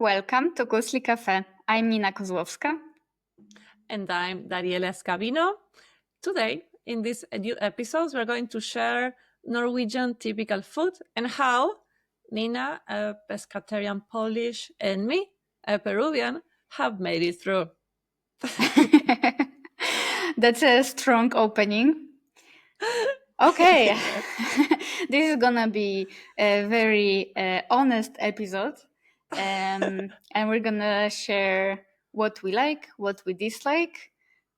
Welcome to Kusli Cafe. I'm Nina Kozłowska. And I'm Dariella Scavino. Today, in these new episodes, we're going to share Norwegian typical food and how Nina, a pescatarian Polish, and me, a Peruvian, have made it through. That's a strong opening. Okay, this is gonna be a very honest episode, and we're gonna share what we like, what we dislike,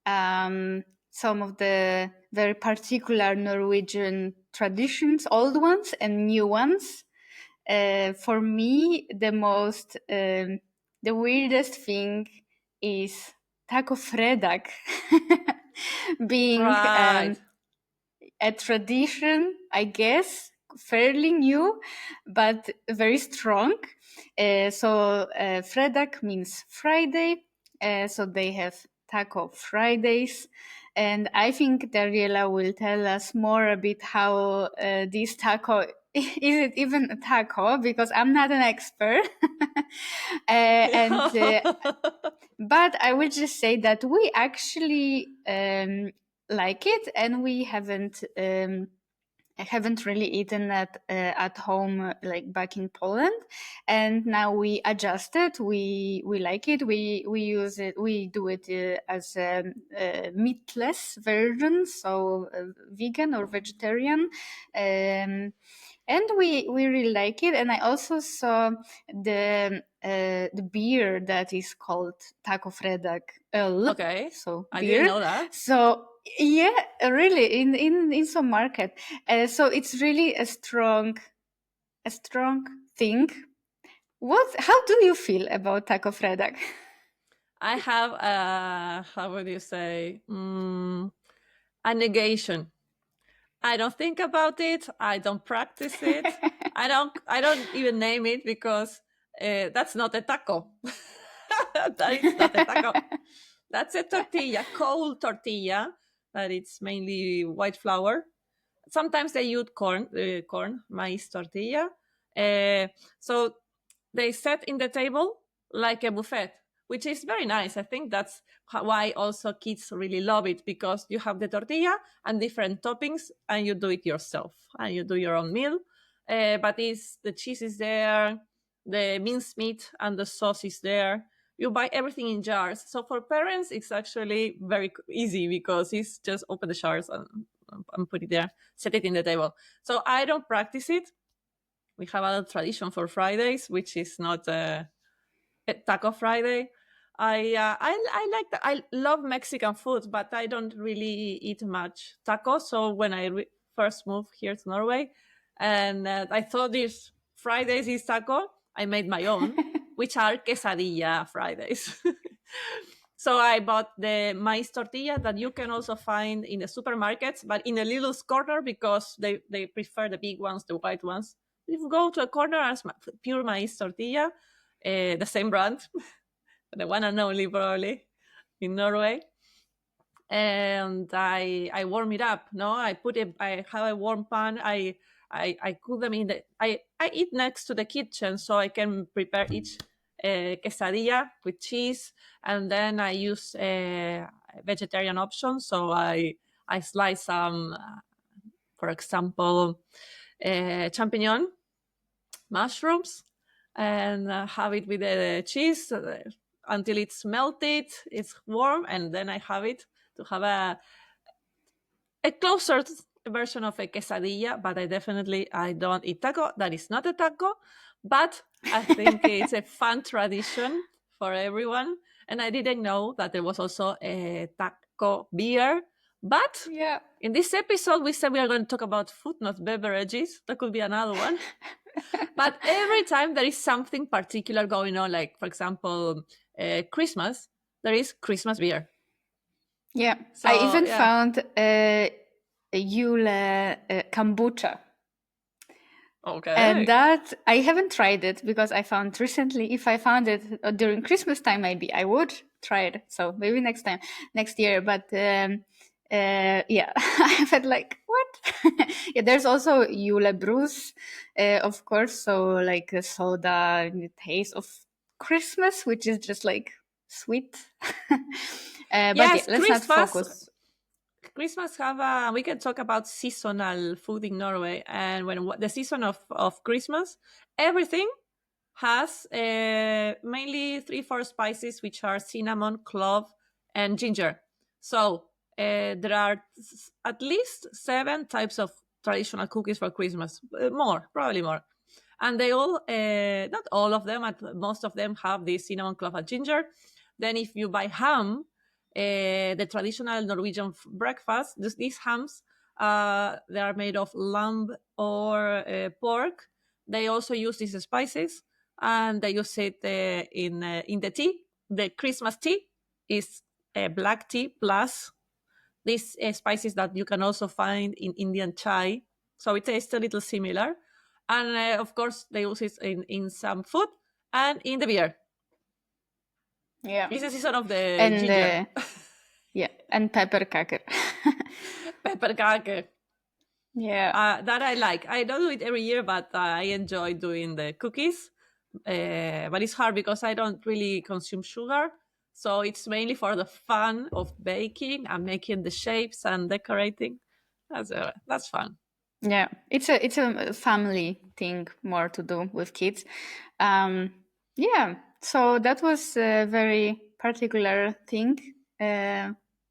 some of the very particular Norwegian traditions, old ones and new ones. For me, the weirdest thing is Taco Fredag being Right. a tradition, I guess, fairly new, but very strong. Fredag means Friday. So they have Taco Fridays. And I think Dariella will tell us more a bit how this taco is it even a taco, because I'm not an expert. But I will just say that we actually like it, and we haven't really eaten that at home, like back in Poland, and now we adjusted. We like it. We use it. We do it as a meatless version, so vegan or vegetarian. And we really like it. And I also saw the beer that is called Taco Fredag. Okay. So I beer. didn't know that. So yeah, really, in some market. So it's really a strong thing. How do you feel about Taco Fredag? I have how would you say, a negation. I don't think about it. I don't practice it. I don't even name it because that's not a taco. That is not a taco. That's a tortilla, cold tortilla, but it's mainly white flour. Sometimes they use corn, maize tortilla. So they set in the table like a buffet, which is very nice. I think that's why also kids really love it, because you have the tortilla and different toppings and you do it yourself and you do your own meal. But the cheese is there, the minced meat and the sauce is there. You buy everything in jars. So for parents, it's actually very easy because it's just open the jars and put it there, set it in the table. So I don't practice it. We have a tradition for Fridays, which is not a Taco Friday. I like that. I love Mexican food, but I don't really eat much tacos. So when I first moved here to Norway, and I thought this Fridays is taco, I made my own, which are quesadilla Fridays. So I bought the maize tortilla that you can also find in the supermarkets, but in a little corner because they prefer the big ones, the white ones. If you go to a corner as pure maize tortilla, the same brand, the one and only probably in Norway. And I warm it up. No, I have a warm pan. I cook them in I eat next to the kitchen so I can prepare each quesadilla with cheese, and then I use vegetarian options. So I slice some, for example, champignon, mushrooms, and have it with the cheese until it's melted, it's warm, and then I have it to have a closer version of a quesadilla. But I don't eat taco. That is not a taco, but I think it's a fun tradition for everyone. And I didn't know that there was also a taco beer. But Yeah. in this episode, we said we are going to talk about food, not beverages. That could be another one. But every time there is something particular going on, like, for example, Christmas, there is Christmas beer. Yeah. So, I even found Yule kombucha. Okay. And that, I haven't tried it because I found recently, if I found it during Christmas time, maybe I would try it. So maybe next year. But yeah, I felt like, what? Yeah, there's also Yule brews, of course. So like a soda, the taste of Christmas, which is just like sweet. But Yes, let's not focus. Christmas have a, we can talk about seasonal food in Norway, and when the season of Christmas, everything has mainly 3-4 spices, which are cinnamon, clove, and ginger. So there are at least 7 types of traditional cookies for Christmas, more, probably more. And they all, not all of them, but most of them have this cinnamon, clove, and ginger. Then if you buy ham, the traditional Norwegian breakfast, these hams, they are made of lamb or pork. They also use these spices, and they use it in the tea. The Christmas tea is black tea plus these spices that you can also find in Indian chai. So it tastes a little similar. And of course, they use it in some food and in the beer. Yeah. It's the season of the And ginger. yeah, and pepperkaker. Pepperkake. Yeah. That I like. I don't do it every year, but I enjoy doing the cookies. But it's hard because I don't really consume sugar. So it's mainly for the fun of baking and making the shapes and decorating. That's fun. Yeah, it's a family thing more to do with kids. Yeah, so that was a very particular thing.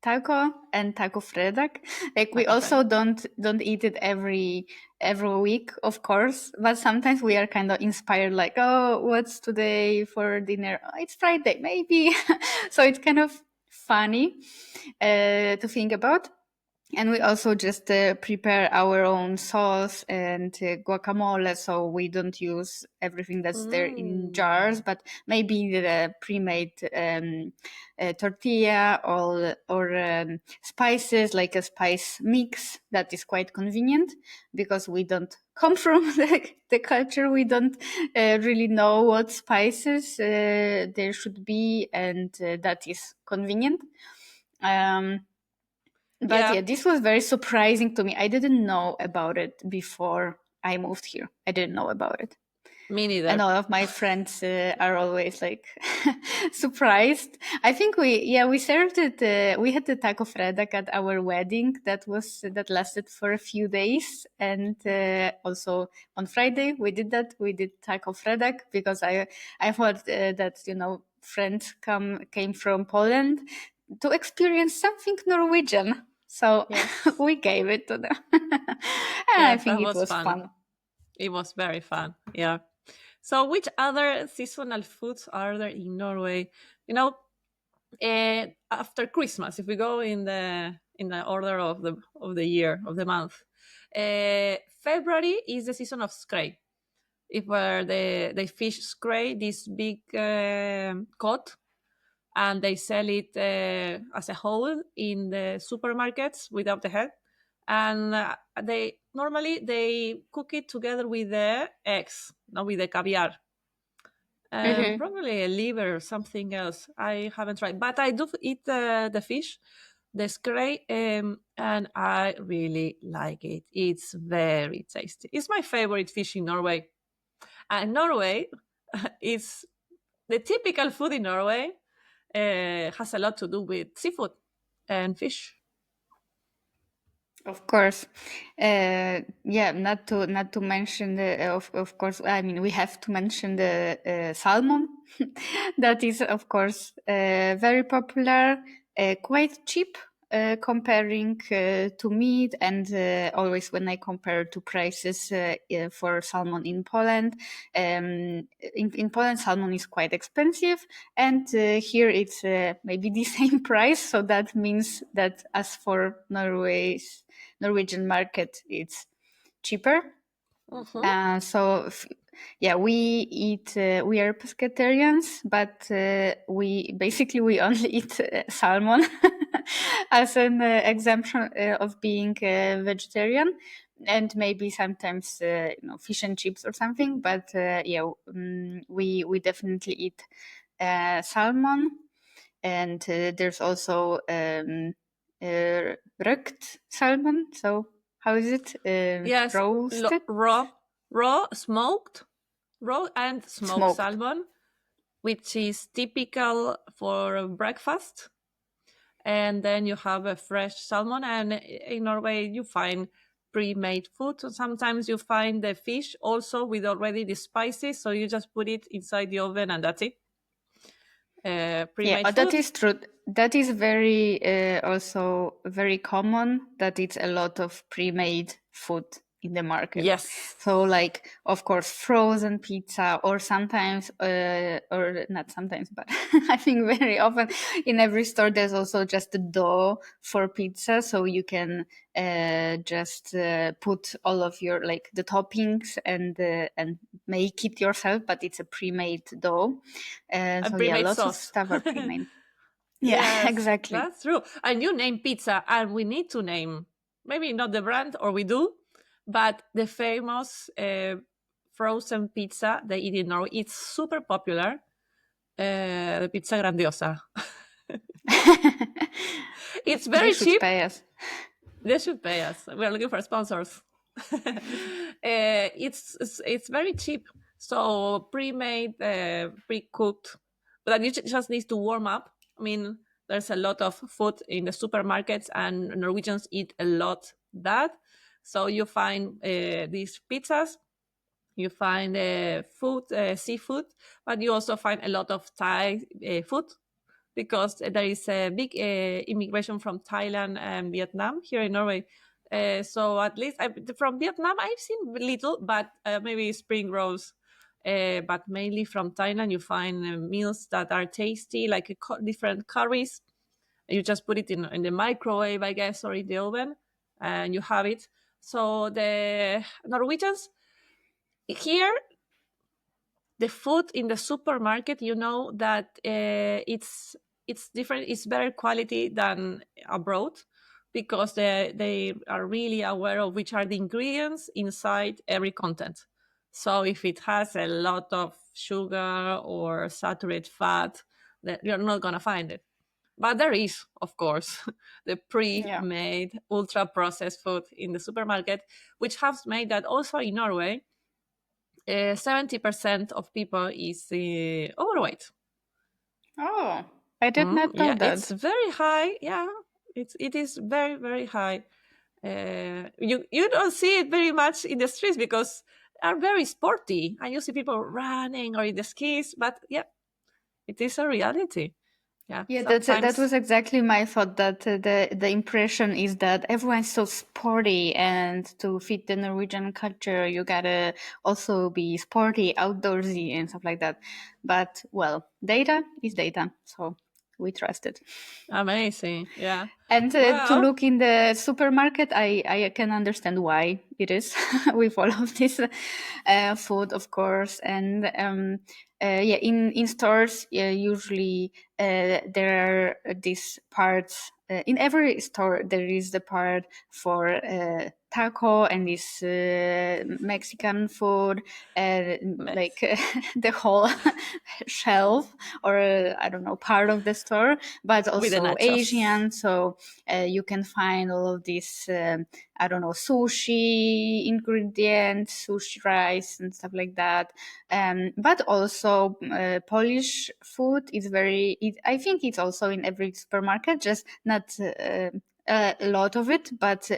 Taco and Taco Fredag. Like we Taco also Fredag. don't eat it every week, of course, but sometimes we are kind of inspired. Like, oh, what's today for dinner? Oh, it's Friday, maybe. So it's kind of funny to think about. And we also just prepare our own sauce and guacamole, so we don't use everything that's there in jars, but maybe the pre-made tortilla or spices, like a spice mix that is quite convenient because we don't come from the culture. We don't really know what spices there should be, and that is convenient. But Yeah, yeah, this was very surprising to me. I didn't know about it before I moved here. I didn't know about it. me And neither. all of my friends are always like surprised. I think we served it. We had the taco fredag at our wedding. That lasted for a few days, and also on Friday we did that. We did taco fredag because I thought that friends came from Poland to experience something Norwegian. So Yes. we gave it to them. And I Yes, think that it was was fun. fun. It was very fun. Yeah. So, which other seasonal foods are there in Norway? You know, after Christmas, if we go in the order of the year of the month, February is the season of skrei. If where they fish skrei, this big cod, and they sell it as a whole in the supermarkets without the head. And they cook it together with the eggs, not with the caviar. Hmm. Probably a liver or something else. I haven't tried, but I do eat the fish, the skrei, and I really like it. It's very tasty. It's my favorite fish in Norway. And Norway is the typical food in Norway has a lot to do with seafood and fish. Of course, yeah. Not to mention of course. I mean, we have to mention the salmon. That is, of course, very popular, quite cheap. Comparing to meat, and always when I compare to prices for salmon in Poland, in Poland salmon is quite expensive, and here it's maybe the same price. So that means that as for Norwegian market, it's cheaper. Mm-hmm. Yeah, we eat. We are pescatarians, but we only eat salmon as an exemption of being vegetarian, and maybe sometimes fish and chips or something. But yeah, we definitely eat salmon, and there's also rökt salmon. So how is it? Yes, Roasted, raw, smoked, raw and smoked smoked. salmon. which is typical for breakfast. And then you have a fresh salmon. And in Norway, you find pre-made food. Sometimes you find the fish also with already the spices. So you just put it inside the oven and that's it. Pre-made that food. is true. That is very also very common, that it's a lot of pre-made food in the market. Yes. So like, of course, frozen pizza, or sometimes, or not sometimes, but I think very often in every store there's also just a dough for pizza, so you can just put all of your, like, the toppings and make it yourself, but it's a pre-made dough. And So yeah, pre-made lots of sauce. stuff are pre-made. Yeah, Yes, exactly. that's true. And you name pizza, and we need to name, maybe not the brand, or we do, but the famous frozen pizza they eat in Norway. It's super popular. The pizza grandiosa. It's They very should cheap. pay us. They should pay us. We are looking for sponsors. It's very cheap. So pre-made, pre-cooked, but you just need to warm up. I mean, there's a lot of food in the supermarkets, and Norwegians eat a lot that. So you find these pizzas, you find food, seafood, but you also find a lot of Thai food, because there is a big immigration from Thailand and Vietnam here in Norway. So at least from Vietnam, I've seen little, but maybe spring rolls. But mainly from Thailand, you find meals that are tasty, like different curries. You just put it in the microwave, I guess, or in the oven, and you have it. So the Norwegians here, the food in the supermarket, you know that it's different, it's better quality than abroad, because they are really aware of which are the ingredients inside every content. So if it has a lot of sugar or saturated fat, that you're not going to find it. But there is, of course, the Yeah. pre-made ultra processed food in the supermarket, which has made that also in Norway 70% of people is overweight. Oh, I did not know Yeah, it's that. very high. Yeah, it is very, very high. You don't see it very much in the streets because are very sporty, and you see people running or in the skis. But yeah, it is a reality. Yeah, Yeah, that sometimes. was exactly my thought. That the impression is that everyone's so sporty, and to fit the Norwegian culture, you gotta also be sporty, outdoorsy, and stuff like that. But well, data is data, so we trust it. Amazing. Yeah. And to Well, look in the supermarket, I can understand why it is with all of this food, of course. And yeah, in stores, usually there are these parts. In every store, there is the part for taco and this Mexican food, like nice. the whole shelf, or I don't know, part of the store, but With the also nachos. Asian. So you can find all of these, I don't know, sushi ingredients, sushi rice and stuff like that. But also Polish food is very, I think it's also in every supermarket, just not a lot of it, but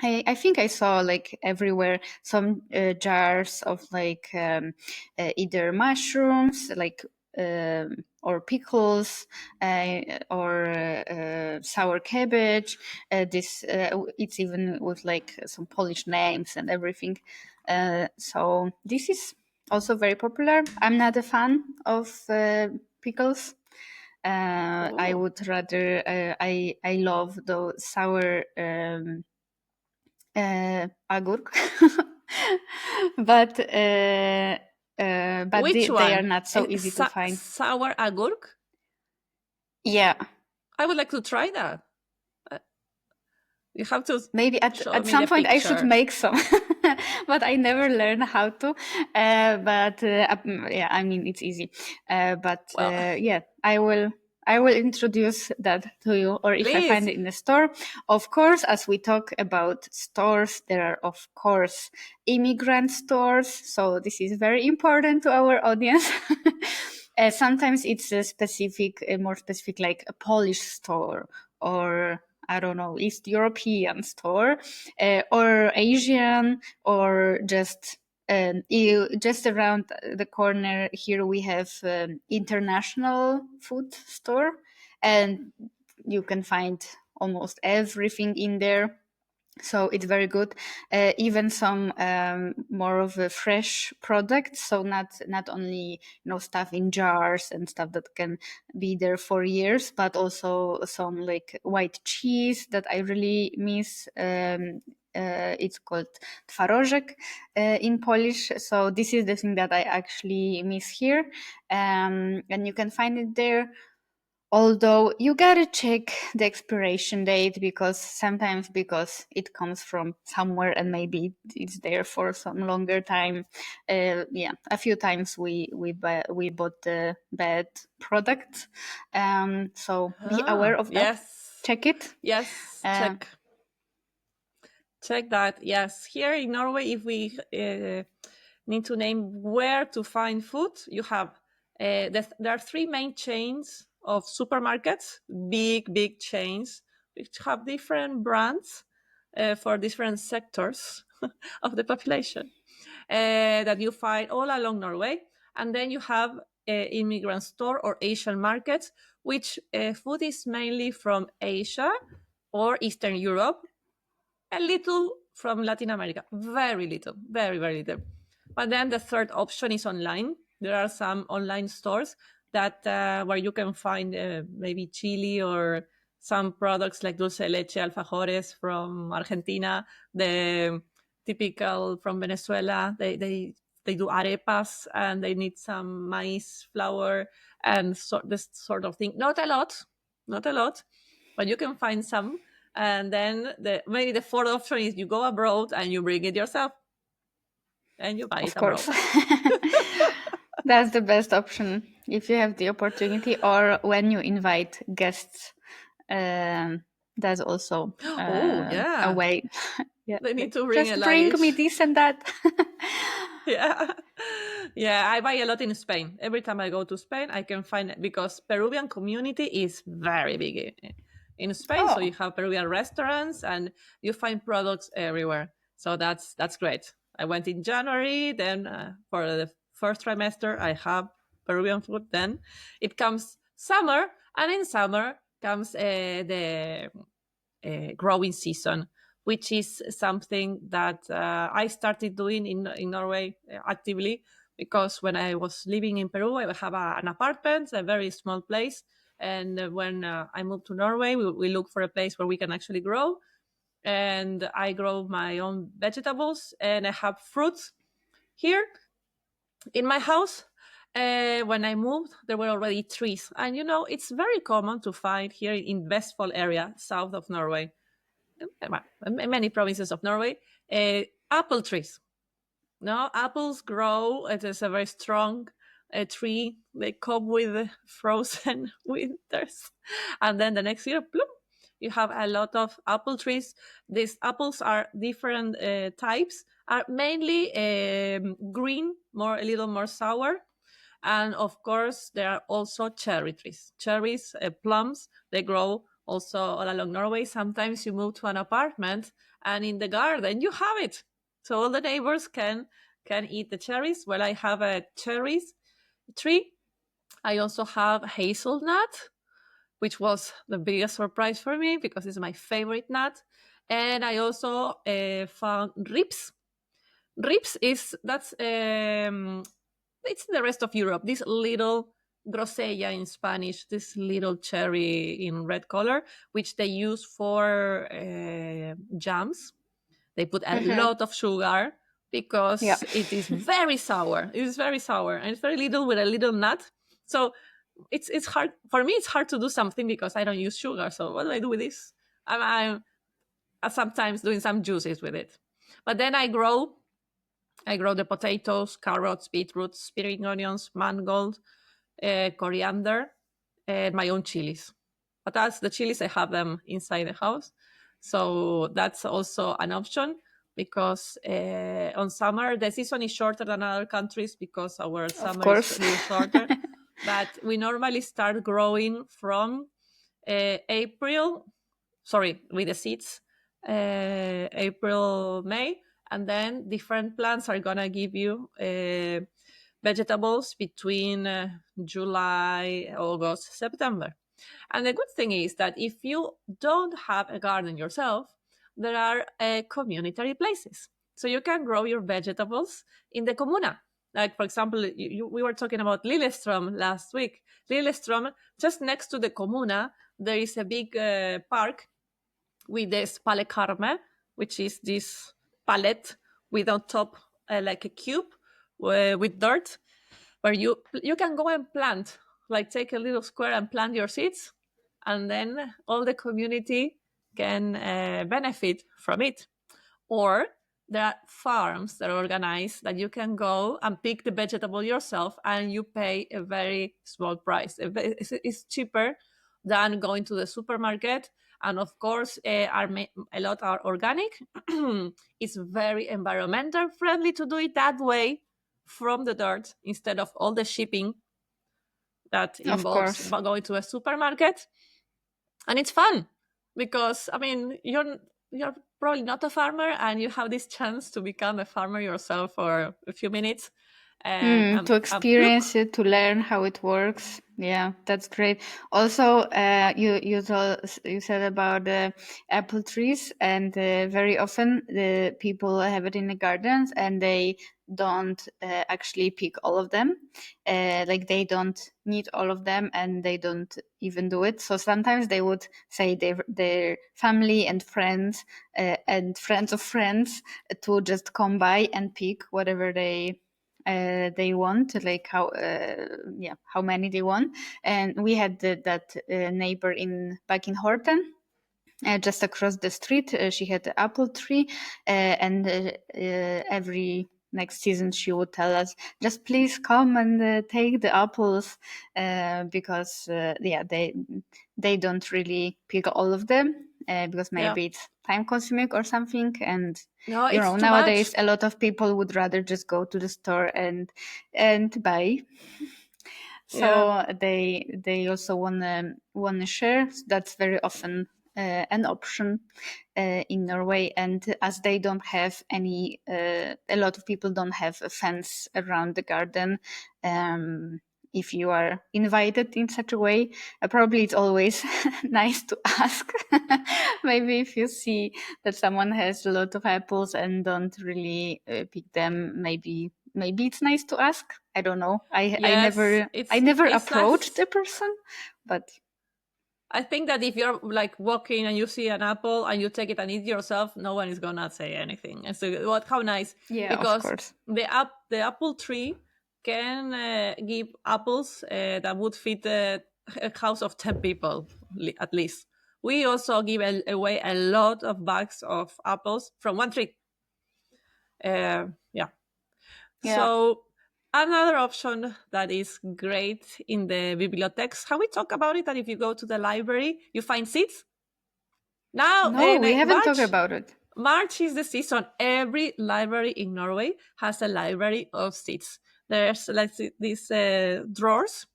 I think I saw like everywhere some jars of like either mushrooms, like or pickles, or sour cabbage. This it's even with like some Polish names and everything. So this is also very popular. I'm not a fan of pickles. I Oh, would rather. I love the sour agurk, but which they are one? not so easy to find. Sour agurk? Yeah, I would like to try that. Uh, You have to maybe show at me the some point I should picture. make some, but I never learned how to. But yeah, I mean it's easy. But Well, yeah, I will introduce that to you, or if I find please. it in the store. Of course, as we talk about stores, there are of course immigrant stores. So this is very important to our audience. Sometimes it's a specific, a more specific, like a Polish store, or I don't know, East European store, or Asian, or just just around the corner here we have international food store, and you can find almost everything in there. So it's very good. Even some more of a fresh products, so not only stuff in jars and stuff that can be there for years, but also some like white cheese that I really miss. It's called twarożek in Polish. So this is the thing that I actually miss here, and you can find it there. Although you gotta check the expiration date, because it comes from somewhere and maybe it's there for some longer time. Yeah, a few times we bought the bad product. So be aware of that. Yes. Check it. Yes, check that. Yes, here in Norway, if we need to name where to find food, you have there are three main chains of supermarkets, big chains, which have different brands for different sectors of the population that you find all along Norway. And then you have immigrant store or Asian markets, which food is mainly from Asia or Eastern Europe, a little from Latin America, very little, very, very little. But then the third option is online. There are some online stores that where you can find maybe chili or some products like dulce de leche, alfajores from Argentina, the typical from Venezuela. They do arepas and they need some maize flour and this sort of thing. Not a lot, but you can find some. And then maybe the fourth option is you go abroad and you bring it yourself and you buy it abroad. That's the best option if you have the opportunity, or when you invite guests. That's also a way. Yeah, they need to bring just bring me this and that. Yeah, I buy a lot in Spain. Every time I go to Spain, I can find it, because Peruvian community is very big in Spain. So you have Peruvian restaurants and you find products everywhere. So that's great. I went in January, then for the first trimester I have Peruvian food. Then it comes summer, and in summer comes the growing season, which is something that I started doing in Norway actively, because when I was living in Peru, I have an apartment, a very small place. And when I moved to Norway, we look for a place where we can actually grow. And I grow my own vegetables, and I have fruits here in my house. When I moved, there were already trees. And it's very common to find here in Vestfold area, south of Norway, in many provinces of Norway, apple trees. No, apples grow. It is a very strong tree. They cope with frozen winters, and then the next year, bloom, you have a lot of apple trees. These apples are different types. Are mainly green, a little more sour, and of course there are also cherry trees. Cherries, plums. They grow also all along Norway. Sometimes you move to an apartment and in the garden you have it. So all the neighbors can eat the cherries. Well, I have a cherries tree. I also have hazelnut, which was the biggest surprise for me because it's my favorite nut. And I also found ribs. Ribs that's it's the rest of Europe. This little grosella in Spanish, this little cherry in red color, which they use for jams. They put a lot of sugar because it is very sour. It is very sour, and it's very little with a little nut. So it's hard for me. It's hard to do something because I don't use sugar. So what do I do with this? I'm sometimes doing some juices with it, but then I grow the potatoes, carrots, beetroots, spring onions, mangold, coriander, and my own chilies. But that's the chilies, I have them inside the house. So that's also an option, because on summer, the season is shorter than other countries because our summer is a little shorter. but we normally start growing from April. Sorry, with the seeds, April, May, and then different plants are gonna give you vegetables between July, August, September. And the good thing is that if you don't have a garden yourself, there are community places. So you can grow your vegetables in the comuna. Like, for example, we were talking about Lillestrøm last week. Lillestrøm, just next to the comuna, there is a big park with this palekarme, which is this pallet with on top like a cube with dirt, where you can go and plant, like take a little square and plant your seeds, and then all the community can benefit from it. Or there are farms that are organized that you can go and pick the vegetable yourself, and you pay a very small price. It's cheaper than going to the supermarket. And of course, a lot are organic. It's very environmental friendly to do it that way from the dirt instead of all the shipping that Of involves course. going to a supermarket. And it's fun because, I mean, you're probably not a farmer, and you have this chance to become a farmer yourself for a few minutes and To look. experience it, to learn how it works. Yeah, that's great. Also, you said about apple trees, and very often the people have it in the gardens, and they don't actually pick all of them. Like they don't need all of them, and they don't even do it. So sometimes they would say their family and friends of friends to just come by and pick whatever they want, like how many they want. And we had that neighbor back in Horten, just across the street. She had an apple tree, and every next season she would tell us, just please come and take the apples, because they don't really pick all of them, because Yeah. maybe it's time consuming or something. And No, it's too nowadays much. a lot of people would rather just go to the store and buy. Yeah. So they also wanna share. That's very often an option in Norway. And as they don't have a lot of people don't have a fence around the garden. If you are invited in such a way, probably it's always nice to ask. Maybe if you see that someone has a lot of apples and don't really pick them, maybe it's nice to ask. I don't know. I Yes, never it's approached nice. the person, but I think that if you're like walking and you see an apple and you take it and eat yourself, no one is gonna say anything. And so, what? How nice! yeah, of Because course. the apple tree can give apples that would feed a house of 10 people at least. We also give away a lot of bags of apples from one tree. Yeah. Yeah. So another option that is great in the bibliotecs, how we talk about it, that if you go to the library, you find seeds. Now No, in we haven't talked March, about it. March is the season. Every library in Norway has a library of seeds. There's like these drawers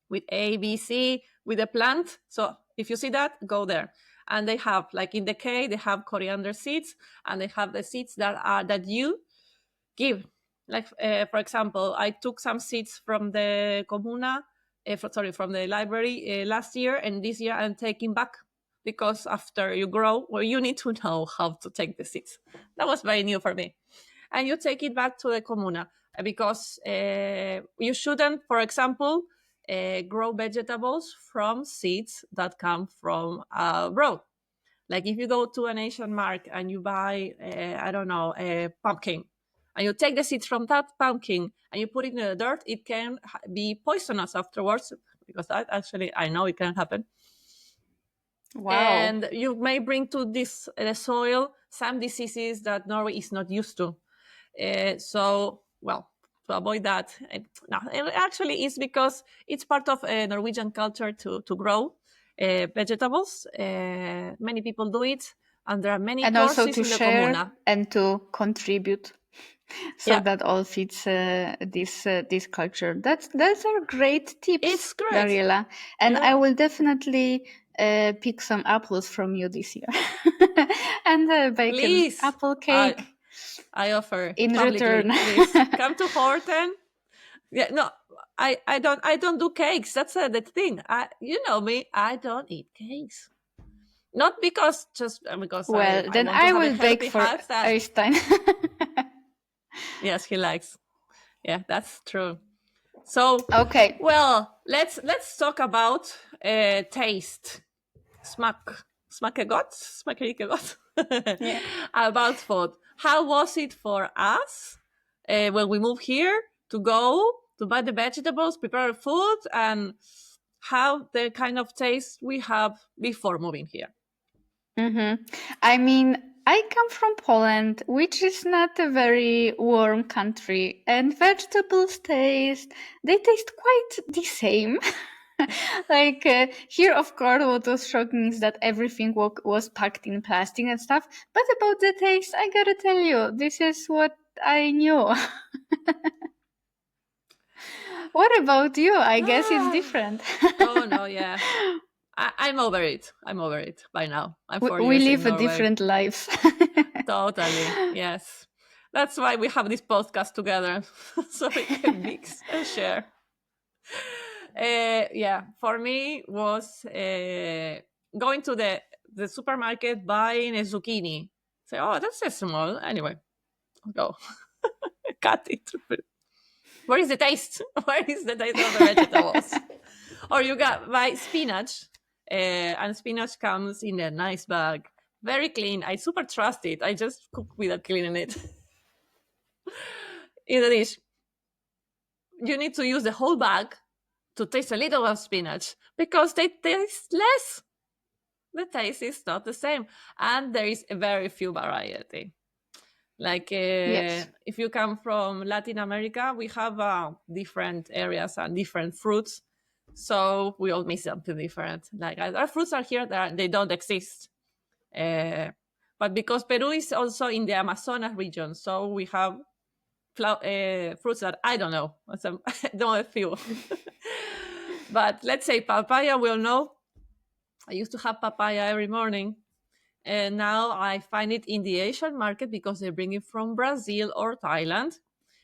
with A, B, C, with a plant. So if you see that, go there. And they have, like in the K, they have coriander seeds, and they have the seeds that you give. Like, for example, I took some seeds from the comuna, from the library last year, and this year I'm taking back because after you grow, well, you need to know how to take the seeds. That was very new for me. And you take it back to the comuna because you shouldn't, for example, grow vegetables from seeds that come from abroad. Like if you go to an Asian market and you buy, I don't know, a pumpkin, and you take the seeds from that pumpkin and you put it in the dirt, it can be poisonous afterwards, because that actually I know it can happen. Wow. And you may bring to this the soil some diseases that Norway is not used to. So, well, to avoid that, no, actually, it's because it's part of Norwegian culture to grow vegetables. Many people do it, and there are many And also courses to in the share comuna. and to contribute. So that all fits this culture. That's a great tips, It's great. Dariella. And I will definitely pick some apples from you this year and bake an apple cake. I offer in publicly, return. please come to Horten. Yeah, no, I don't do cakes. That's the thing. You know me. I don't eat cakes. Not because Well, I then want to I have a will bake healthy for lifestyle. Eystein. Yes, he likes. Yeah, that's true. So okay. Well, let's talk about taste. Smakegot. Yeah. About food. How was it for us when we moved here to go to buy the vegetables, prepare food, and how the kind of taste we have before moving here? Mm-hmm. I mean, I come from Poland, which is not a very warm country, and vegetables they taste quite the same. Like here, of course, what was shocking is that everything was packed in plastic and stuff. But about the taste, I gotta tell you, this is what I knew. What about you? I guess it's different. Oh no, yeah. I'm over it. I'm over it by now. I'm 4 We years live in a Norway. different lives. Totally, yes. That's why we have this podcast together, so we can mix and share. Yeah, for me was going to the supermarket buying a zucchini. Say, oh, that's a small. Anyway, go cut it. Where is the taste? Where is the taste of the vegetables? Or you buy spinach, and spinach comes in a nice bag, very clean. I super trust it. I just cook without cleaning it. In the dish, you need to use the whole bag to taste a little of spinach because they taste less. The taste is not the same, and there is a very few variety. Like Yes. if you come from Latin America, we have different areas and different fruits, so we all miss something different. Like our fruits are here, they don't exist. But because Peru is also in the Amazonas region, so we have fruits that I don't know. I know a few. But let's say papaya, we'll know. I used to have papaya every morning. And now I find it in the Asian market because they bring it from Brazil or Thailand.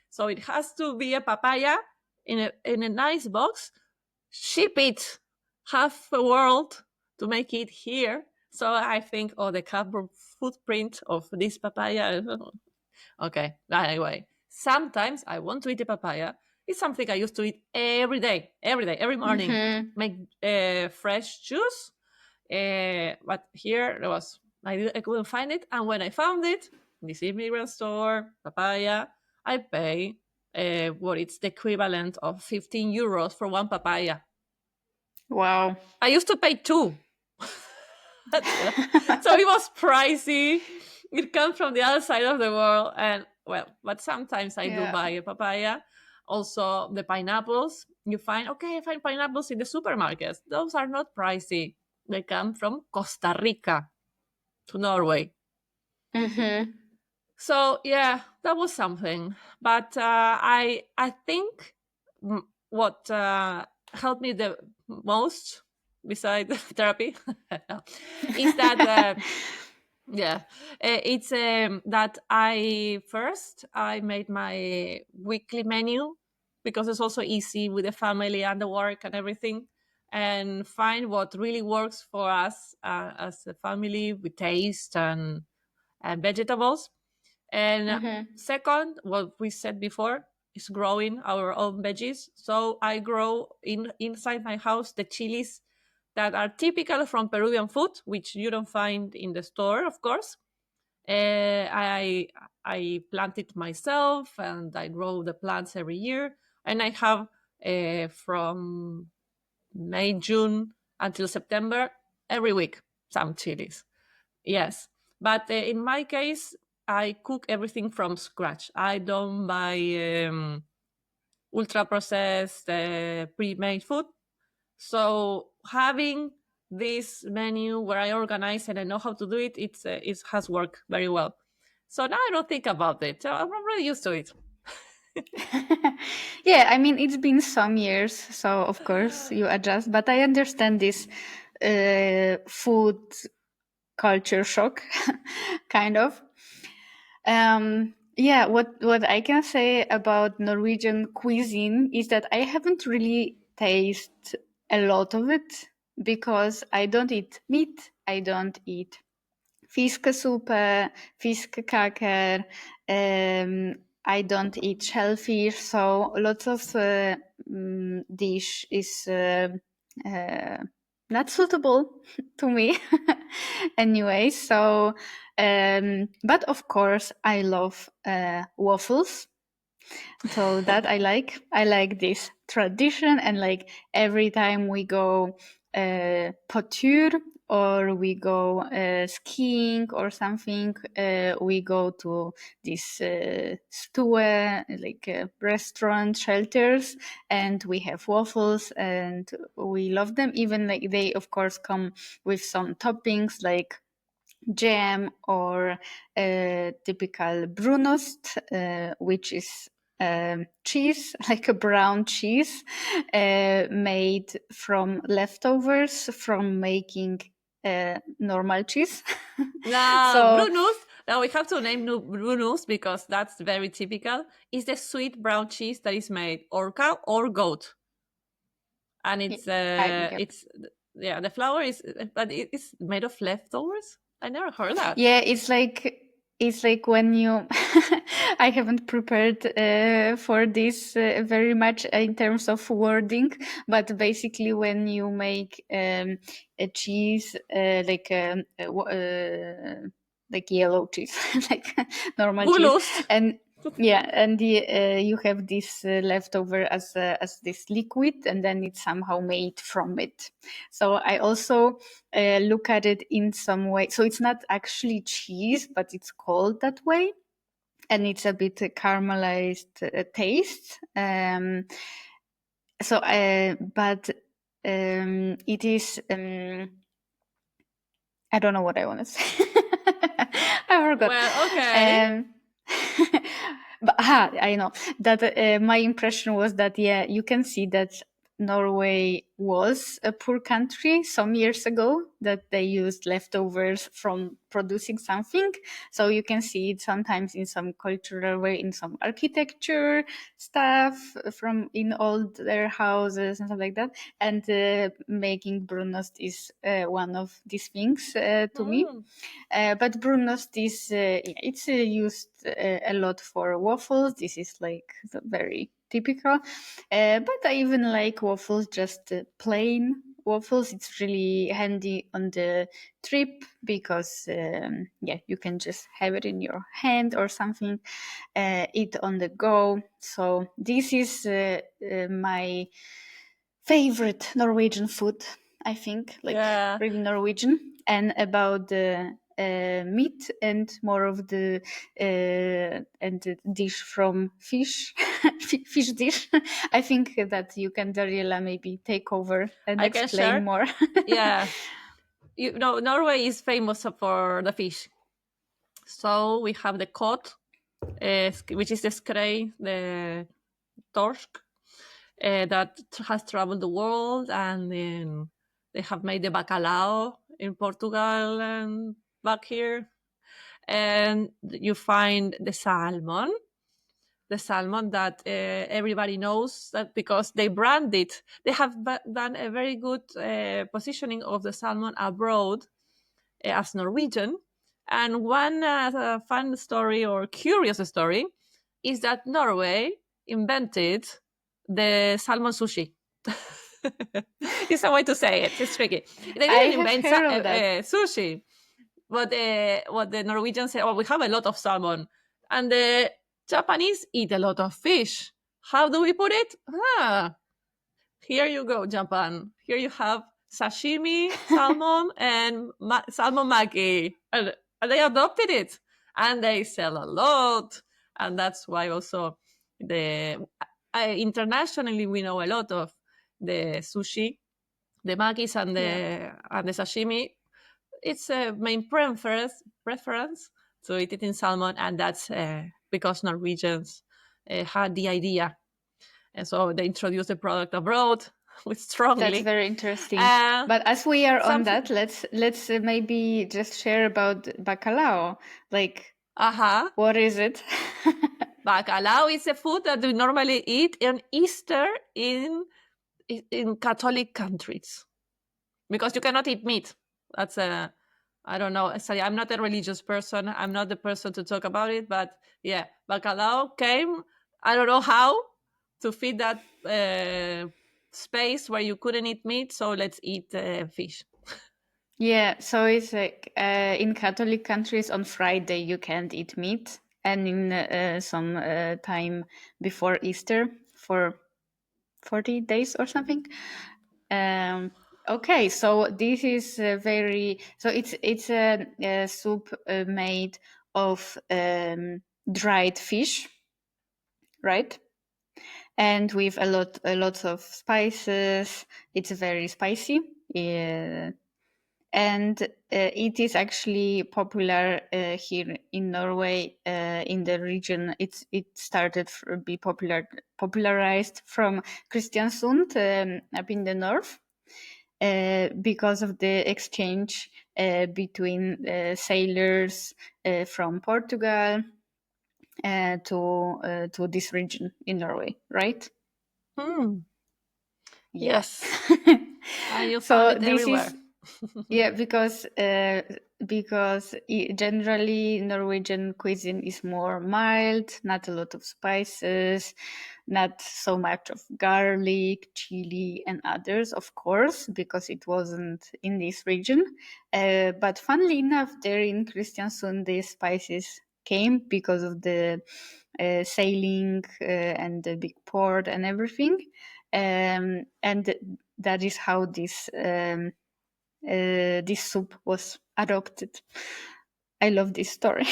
So it has to be a papaya in a nice box. Ship it half the world to make it here. So I think, oh, the carbon footprint of this papaya. Okay. Anyway, sometimes I want to eat a papaya. It's something I used to eat every day, every morning. Mm-hmm. Make fresh juice. But here there was I couldn't find it, and when I found it, this immigrant store, papaya, I pay what it's the equivalent of 15 euros for one papaya. Wow. I used to pay 2. So it was pricey. It comes from the other side of the world, and well, but sometimes I do buy a papaya. Also, the pineapples you find. Okay, I find pineapples in the supermarkets. Those are not pricey. They come from Costa Rica to Norway. Mm-hmm. So yeah, that was something. But I think what helped me the most, besides therapy, is that yeah, it's that I made my weekly menu because it's also easy with the family and the work and everything, and find what really works for us as a family with taste and vegetables. And second, what we said before is growing our own veggies. So I grow inside my house the chilies that are typical from Peruvian food, which you don't find in the store, of course. I plant it myself, and I grow the plants every year. And I have from May, June until September every week some chilies. Yes, but in my case, I cook everything from scratch. I don't buy ultra processed pre-made food. So having this menu where I organize and I know how to do it, it has worked very well. So now I don't think about it. So I'm really used to it. Yeah, I mean, it's been some years, so of course you adjust, but I understand this food culture shock, kind of. Yeah, what I can say about Norwegian cuisine is that I haven't really tasted a lot of it because I don't eat meat, I don't eat fiskesuppe, fiskekaker. I don't eat shellfish, so lots of dish is uh, not suitable to me anyway. So, but of course, I love waffles. So that I like. I like this tradition, and like every time we go på tur or we go skiing or something, we go to this stue, like restaurant shelters, and we have waffles, and we love them. Even like they, of course, come with some toppings like jam or typical brunost, which is cheese, like a brown cheese, made from leftovers from making normal cheese. Now, So Brunus, now we have to name Brunus because that's very typical. Is the sweet brown cheese that is made or cow or goat, and yeah. it's yeah, the flour is, but it's made of leftovers. I never heard that. Yeah, it's like when you I haven't prepared for this very much in terms of wording, but basically when you make a cheese like yellow cheese, like normal cheese, Brunus. and yeah, and you have this leftover as this liquid, and then it's somehow made from it. So I also look at it in some way. So it's not actually cheese, but it's called that way, and it's a bit caramelized taste. But it is. I don't know what I want to say. I forgot. Well, okay. But I know that my impression was that, yeah, you can see that Norway was a poor country some years ago, that they used leftovers from producing something. So you can see it sometimes in some cultural way, in some architecture stuff from in all their houses and stuff like that. And making brunost is one of these things to me. Hmm. But brunost is it's used a lot for waffles. This is like very typical. But I even like waffles, just plain waffles. It's really handy on the trip because yeah, you can just have it in your hand or something, eat on the go. So this is my favorite Norwegian food, I think, like Yeah. really Norwegian. And about the meat and more of the and the dish from fish, fish dish. I think that you can, Dariella, maybe take over and I can explain share. more. Yeah. You know, Norway is famous for the fish. So we have the cod, which is the skrei, the torsk, that has traveled the world, and then they have made the bacalao in Portugal and back here. And you find the salmon that everybody knows that because they brand it. They have done a very good positioning of the salmon abroad as Norwegian. And one fun story or curious story is that Norway invented the salmon sushi. It's a way to say it. It's tricky. They I didn't have invent heard of that. sushi, but what the Norwegians say, oh, we have a lot of salmon, and the Japanese eat a lot of fish. How do we put it? Here you go, Japan. Here you have sashimi, salmon, and salmon maki. And they adopted it, and they sell a lot. And that's why also the internationally we know a lot of the sushi, the makis, Yeah. and the sashimi. It's a main preference to eat it in salmon, and that's because Norwegians had the idea, and so they introduced the product abroad with strongly. That's very interesting. But as we are on that, let's maybe just share about bacalao. Like, what is it? Bacalao is a food that we normally eat on Easter in Catholic countries, because you cannot eat meat. That's I don't know. I'm not a religious person. I'm not the person to talk about it. But yeah, bacalao came, I don't know how, to feed that space where you couldn't eat meat. So let's eat fish. Yeah, so it's like in Catholic countries on Friday you can't eat meat, and in some time before Easter for 40 days or something. Okay, so this is it's a soup made of dried fish, right? And with a lot of spices. It's very spicy. And it is actually popular here in Norway, in the region. It started to be popularized from Kristiansund up in the north because of the exchange between sailors from Portugal to this region in Norway, right? Yes. You So found it everywhere. Yeah, because generally Norwegian cuisine is more mild, not a lot of spices, not so much of garlic, chili, and others, of course, because it wasn't in this region. But funnily enough, there in Kristiansund, the spices came because of the sailing and the big port and everything. And that is how this soup was adopted. I love this story.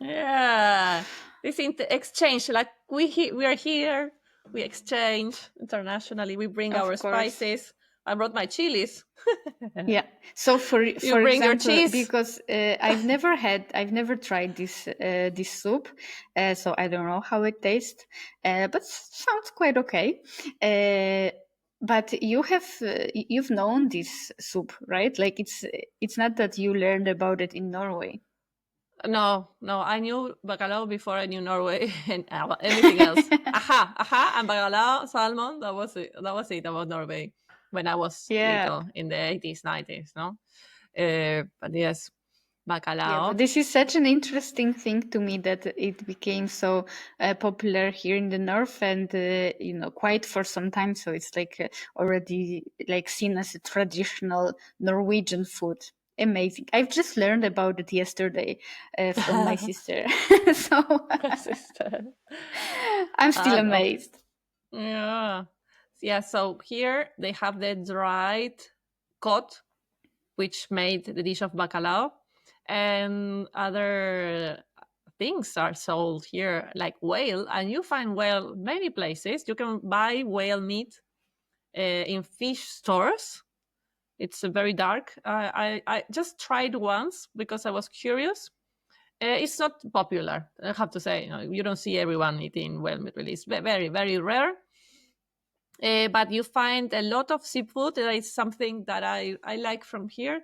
Yeah, this exchange, like we are here, we exchange internationally. We bring our spices. I brought my chilies. Yeah. So for bring example, your cheese. Because I've never tried this soup, so I don't know how it tastes, but sounds quite okay. But you've known this soup, right? Like it's not that you learned about it in Norway. No, I knew bacalao before I knew Norway and anything else. And bacalao, salmon. That was it about Norway when I was little in the 80s, 90s. No, but yes, bacalao. Yeah, but this is such an interesting thing to me that it became so popular here in the north, and quite for some time. So it's like already like seen as a traditional Norwegian food. Amazing! I've just learned about it yesterday from my sister. So my sister, I'm still amazed. Yeah. So here they have the dried cod, which made the dish of bacalao, and other things are sold here, like whale, and you find whale many places. You can buy whale meat in fish stores. It's very dark. I just tried once because I was curious. It's not popular, I have to say. You don't see everyone eating whale meat, really. It's very, very rare. But you find a lot of seafood. That is something that I like from here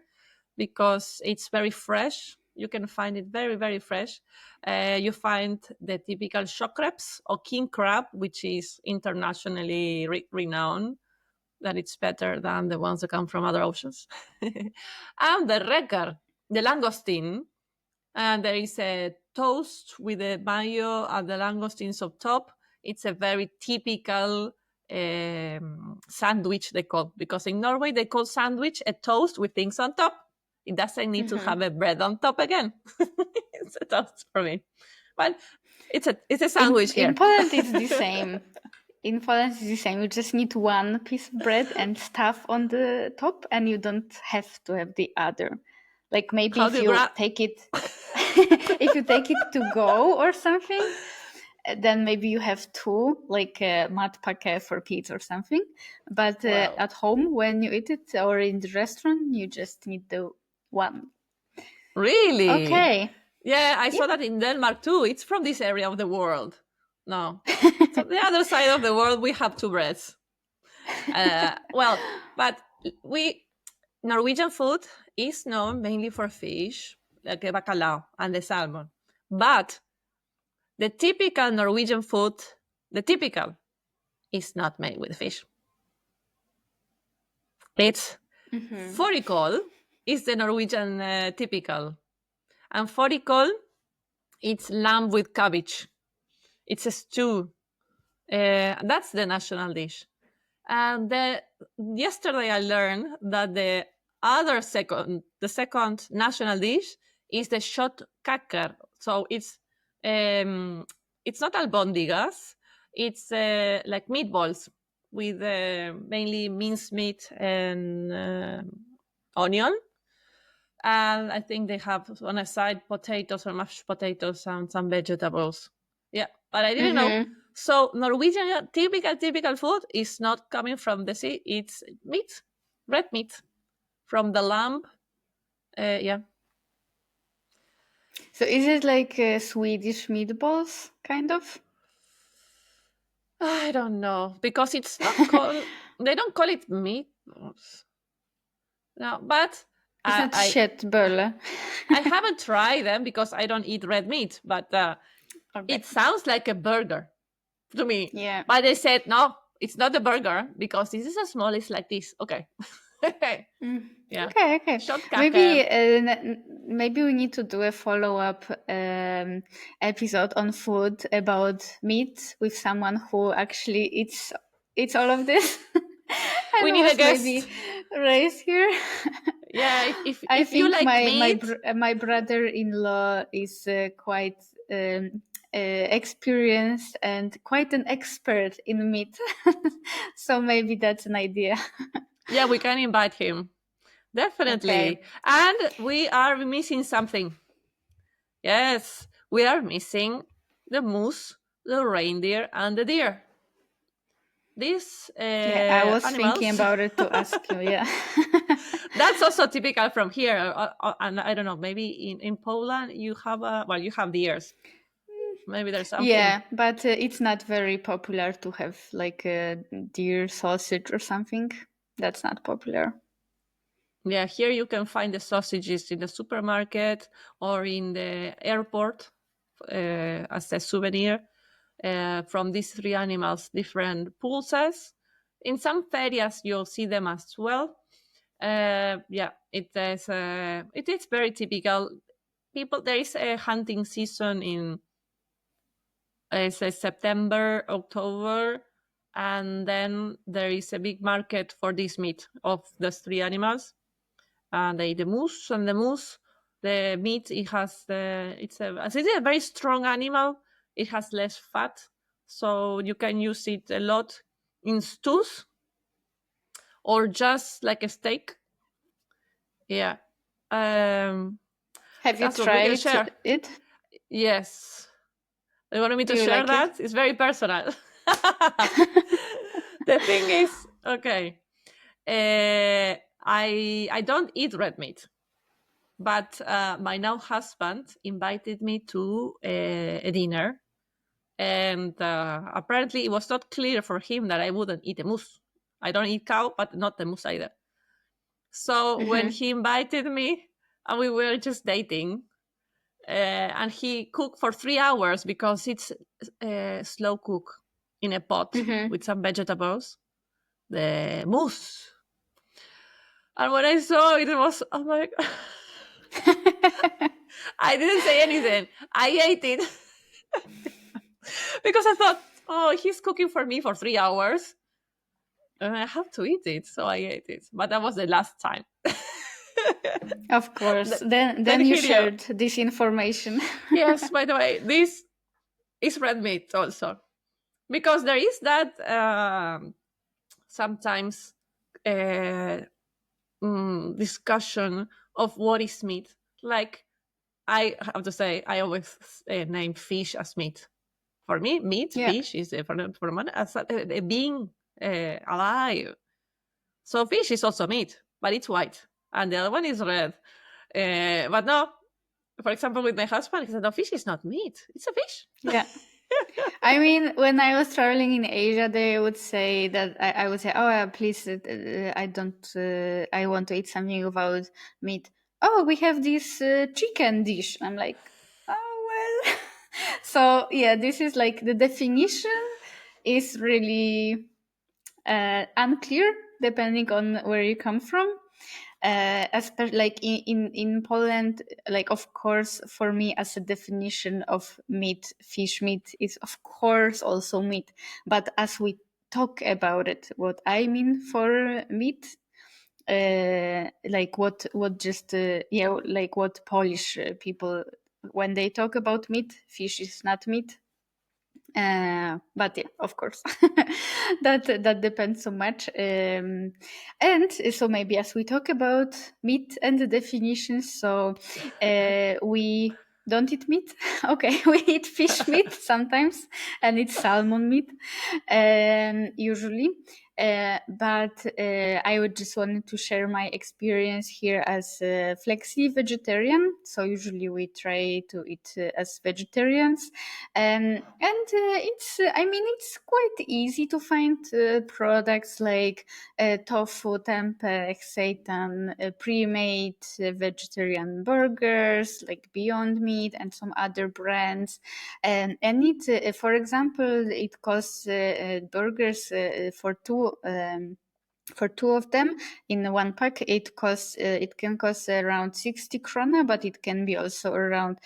because it's very fresh. You can find it very, very fresh. You find the typical shock crabs or king crab, which is internationally renowned, that it's better than the ones that come from other oceans. And the reker, the langoustine. And there is a toast with the mayo and the langoustines up top. It's a very typical sandwich, they call, because in Norway they call sandwich a toast with things on top. It doesn't need to have a bread on top again. It's a toast for me. But it's a sandwich here. In Poland it's the same. In Poland it's the same. You just need one piece of bread and stuff on the top, and you don't have to have the other. Like maybe if you take it if you take it to go or something, then maybe you have two, like matpake for kids or something. But at home, when you eat it or in the restaurant, you just need the one. Really? Okay. Yeah, I saw that in Denmark too. It's from this area of the world. No. So the other side of the world, we have two breads. Well, but Norwegian food is known mainly for fish, like the bacalao and the salmon. But the typical Norwegian food, the typical, is not made with fish. It's fårikål is the Norwegian typical. And fårikål, it's lamb with cabbage. It's a stew. That's the national dish. And yesterday I learned that the second national dish is the kjøttkaker. So it's not albondigas. It's like meatballs with mainly minced meat and onion. And I think they have on a side potatoes or mashed potatoes and some vegetables. Yeah, but I didn't know. So Norwegian typical food is not coming from the sea. It's meat, red meat, from the lamb. Yeah. So is it like Swedish meatballs, kind of? I don't know, because it's not called. They don't call it meatballs. No, but It's not köttbölle. I haven't tried them because I don't eat red meat. But it sounds like a burger to me. Yeah. But they said no, it's not a burger because this is as small as like this. Okay. Yeah. Okay. Maybe we need to do a follow-up episode on food about meat with someone who actually eats all of this. We need a guest. Maybe raised here. Yeah, if I think you like meat, my brother-in-law is quite experienced and quite an expert in meat. So maybe that's an idea. Yeah, we can invite him. Definitely. Okay. And we are missing something. Yes, we are missing the moose, the reindeer, and the deer. These I was thinking about it to ask you. Yeah. That's also typical from here. And I don't know, maybe in Poland you have you have deers. Maybe there's something. Yeah, but it's not very popular to have like a deer sausage or something. That's not popular. Yeah, here you can find the sausages in the supermarket or in the airport as a souvenir from these three animals, different pulses. In some ferias, you'll see them as well. Yeah, it is very typical. There is a hunting season in September, October, and then there is a big market for this meat of those three animals. And the moose, the meat, it's a very strong animal. It has less fat, so you can use it a lot in stews or just like a steak. Yeah. Have you tried it? Yes. You wanted me to share that? It's very personal. The thing is, okay. I don't eat red meat, but my now husband invited me to a dinner, and apparently it was not clear for him that I wouldn't eat a moose. I don't eat cow, but not the moose either. So when he invited me, and we were just dating, and he cooked for 3 hours because it's slow cook in a pot with some vegetables, the moose. And when I saw it, it was, oh my God. I didn't say anything. I ate it. Because I thought, oh, he's cooking for me for 3 hours. And I have to eat it. So I ate it. But that was the last time. Of course. Then you shared this information. Yes, by the way, this is red meat also. Because there is that sometimes discussion of what is meat. Like, I have to say, I always name fish as meat. For me, fish is as a being alive. So fish is also meat, but it's white, and the other one is red. But no, For example, with my husband, he said, "No, fish is not meat; it's a fish." Yeah. I mean, when I was traveling in Asia, they would say that I would say, "Oh, please, I don't. I want to eat something without meat." Oh, we have this chicken dish. I'm like, oh well. So yeah, this is like the definition is really unclear depending on where you come from. Especially like in Poland, like of course for me as a definition of meat, fish meat is of course also meat. But as we talk about it, what I mean for meat, like what just yeah, like what Polish people when they talk about meat, fish is not meat. But yeah, of course, that depends so much. And so maybe as we talk about meat and the definitions, so we don't eat meat. Okay, we eat fish meat sometimes, and it's salmon meat usually. But I would just wanted to share my experience here as a flexi vegetarian. So usually we try to eat as vegetarians, and I mean it's quite easy to find products like tofu, tempeh, seitan, pre-made vegetarian burgers like Beyond Meat and some other brands. And it, for example, it costs burgers for two of them in one pack. It can cost around 60 krona, but it can be also around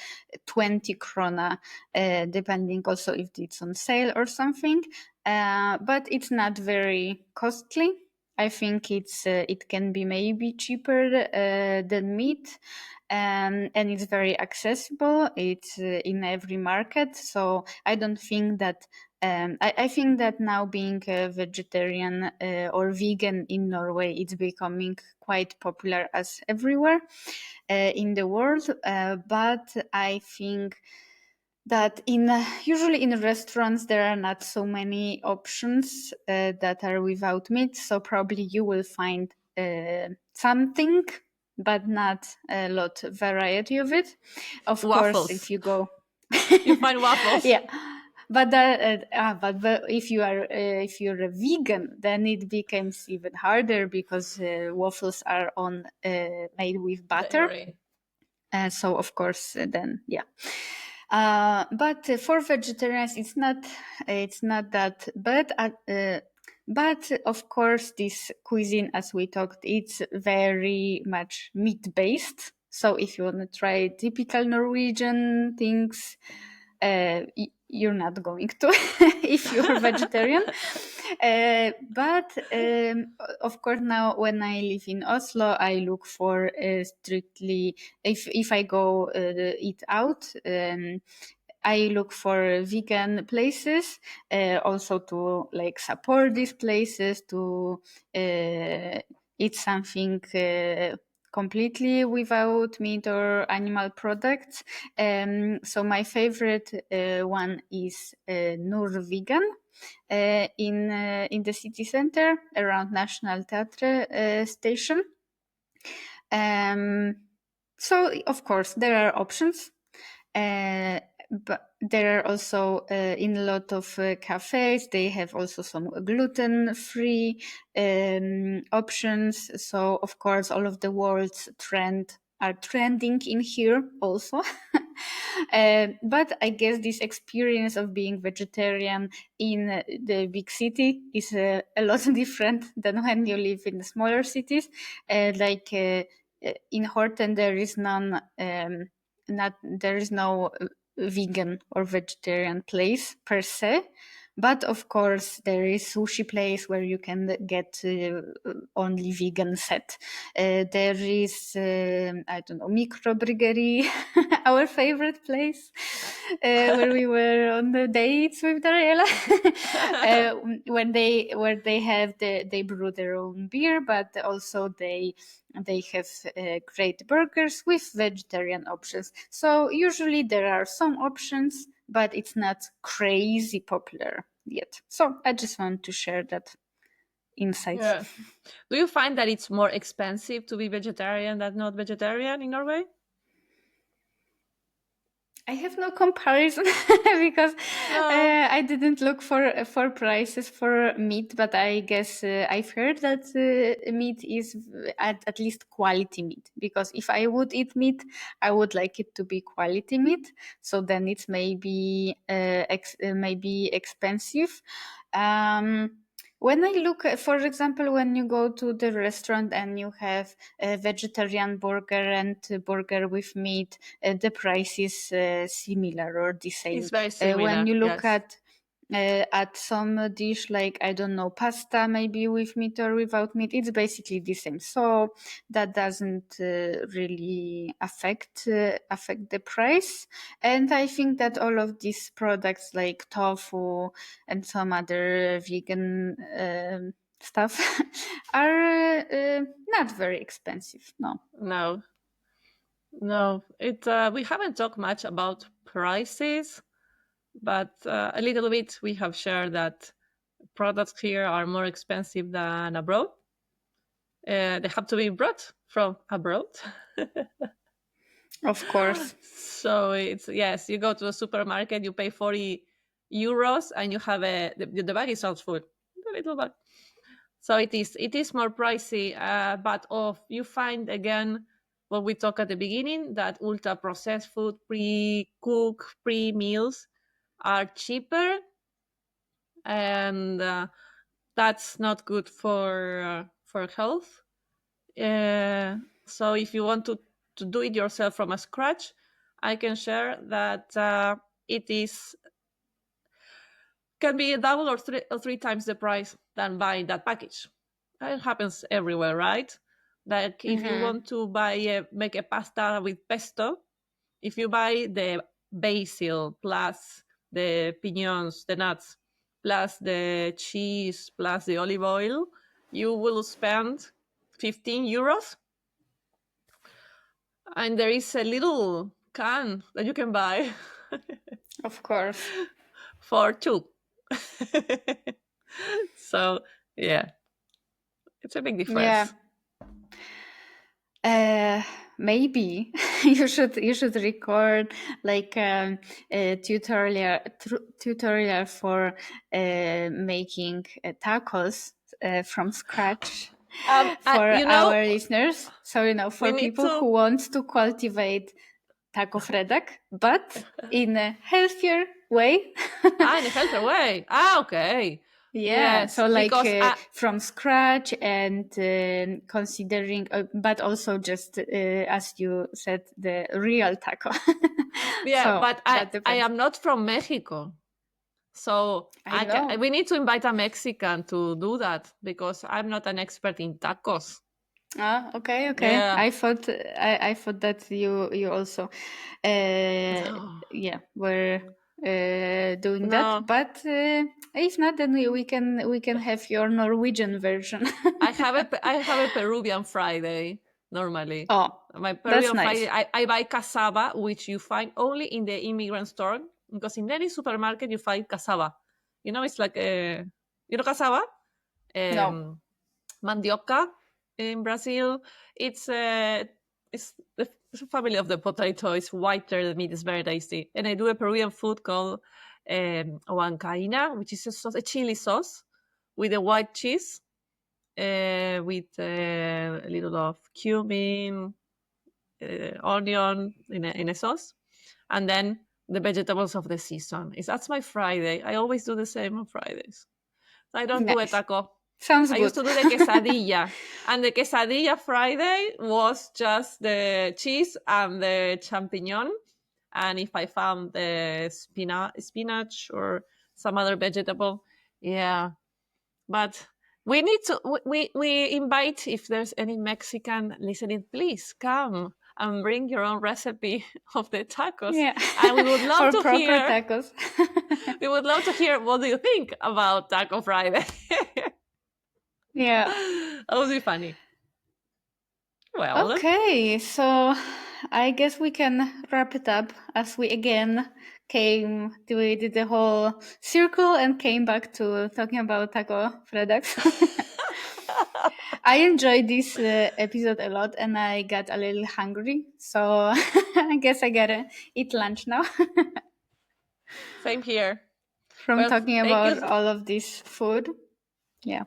20 krona, depending also if it's on sale or something. But it's not very costly. I think it can be maybe cheaper than meat, and it's very accessible. It's in every market, so I don't think that. I think that now being a vegetarian or vegan in Norway, it's becoming quite popular as everywhere in the world. But I think that usually in restaurants there are not so many options that are without meat, so probably you will find something, but not a lot variety of it. Of course, Waffles. if you go, You find waffles. yeah. But if you're a vegan, then it becomes even harder because waffles are on made with butter. Dairy. So of course, then yeah. But for vegetarians, it's not that bad. But of course, this cuisine, as we talked, it's very much meat based. So if you want to try typical Norwegian things, you're not going to if you're vegetarian. But of course, now when I live in Oslo, I look for strictly if I go eat out. I look for vegan places, also to like support these places to eat something completely without meat or animal products. So my favorite one is Norwegian in the city center around National Theatre station. So of course there are options. But there are also in a lot of cafes, they have also some gluten-free options. So of course, all of the world's are trending in here also. But I guess this experience of being vegetarian in the big city is a lot different than when you live in the smaller cities. In Horten, there is there is no vegan or vegetarian place per se, but of course there is sushi place where you can get only vegan set. There is I don't know, mikrobryggeri, our favorite place where we were on the dates with Dariella. Where they have they brew their own beer, but also they have great burgers with vegetarian options. So usually there are some options, but it's not crazy popular yet. So I just want to share that insight. Yeah. Do you find that it's more expensive to be vegetarian than not vegetarian in Norway? I have no comparison because No, I didn't look for prices for meat, but I guess I've heard that meat is at least quality meat. Because if I would eat meat, I would like it to be quality meat. So then it's maybe expensive. When I look, for example, when you go to the restaurant and you have a vegetarian burger and a burger with meat, the price is similar or the it's same. very When similar. you look Yes. at some dish like, I don't know, pasta maybe with meat or without meat, it's basically the same. So that doesn't really affect the price. And I think that all of these products like tofu and some other vegan stuff are not very expensive. No. No, no. We haven't talked much about prices, but a little bit we have shared that products here are more expensive than abroad. They have to be brought from abroad. Of course. So it's, yes, you go to a supermarket, you pay 40 euros, and you have the bag is all full, a little bag. So it is more pricey, but you find again what we talked at the beginning, that ultra processed food, pre-cook, pre-meals are cheaper, and that's not good for health. So if you want to do it yourself from a scratch, I can share that it is can be double or three times the price than buying that package. It happens everywhere, right? Like if you Mm-hmm. want to make a pasta with pesto, if you buy the basil plus the piñons, the nuts, plus the cheese, plus the olive oil, you will spend 15 euros. And there is a little can that you can buy Of course. for two. So, yeah, it's a big Yeah. difference. Maybe you should record like a tutorial for making tacos from scratch for You know, our listeners. So we for need people to, who want to cultivate Taco Fredag, but in a healthier way. in a healthier way. Okay. Yeah, Yes, so like because from scratch and considering, but also just as you said, the real taco. yeah, So but I that I depends. am not from Mexico. So I know. we need to invite a Mexican to do that, because I'm not an expert in tacos. Ah, okay, okay. Yeah. I thought that you also, No. yeah, were doing that. No. But if not, then we can have your Norwegian version. I have a Peruvian Friday normally. Oh, My that's Peruvian Friday, nice. I buy cassava, which you find only in the immigrant store, because in any supermarket you find cassava. It's like cassava, No. um, mandioca in Brazil. It's the family of the potato. It's whiter. The meat is very tasty. And I do a Peruvian food called huancaina, which is a chili sauce with a white cheese, with a little of cumin, onion in a sauce, and then the vegetables of the season. That's my Friday. I always do the same on Fridays. I don't do a Nice. taco. Sounds I used good. to do the quesadilla, and the quesadilla Friday was just the cheese and the champignon, and if I found the spinach or some other vegetable, yeah. But we need to we invite, if there's any Mexican listening, please come and bring your own recipe of the tacos, Yeah. and we would love For to proper hear. tacos. We would love to hear what do you think about Taco Friday. Yeah. That would be funny. Well, Okay, so I guess we can wrap it up as we again we did the whole circle and came back to talking about taco products. I enjoyed this episode a lot, and I got a little hungry, so I guess I gotta eat lunch now. Same here. From Well, talking thank about you. all of this food. Yeah.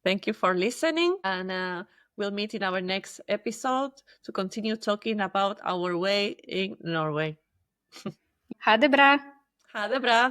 Thank you for listening, and we'll meet in our next episode to continue talking about our way in Norway. Ha det bra! Ha det bra!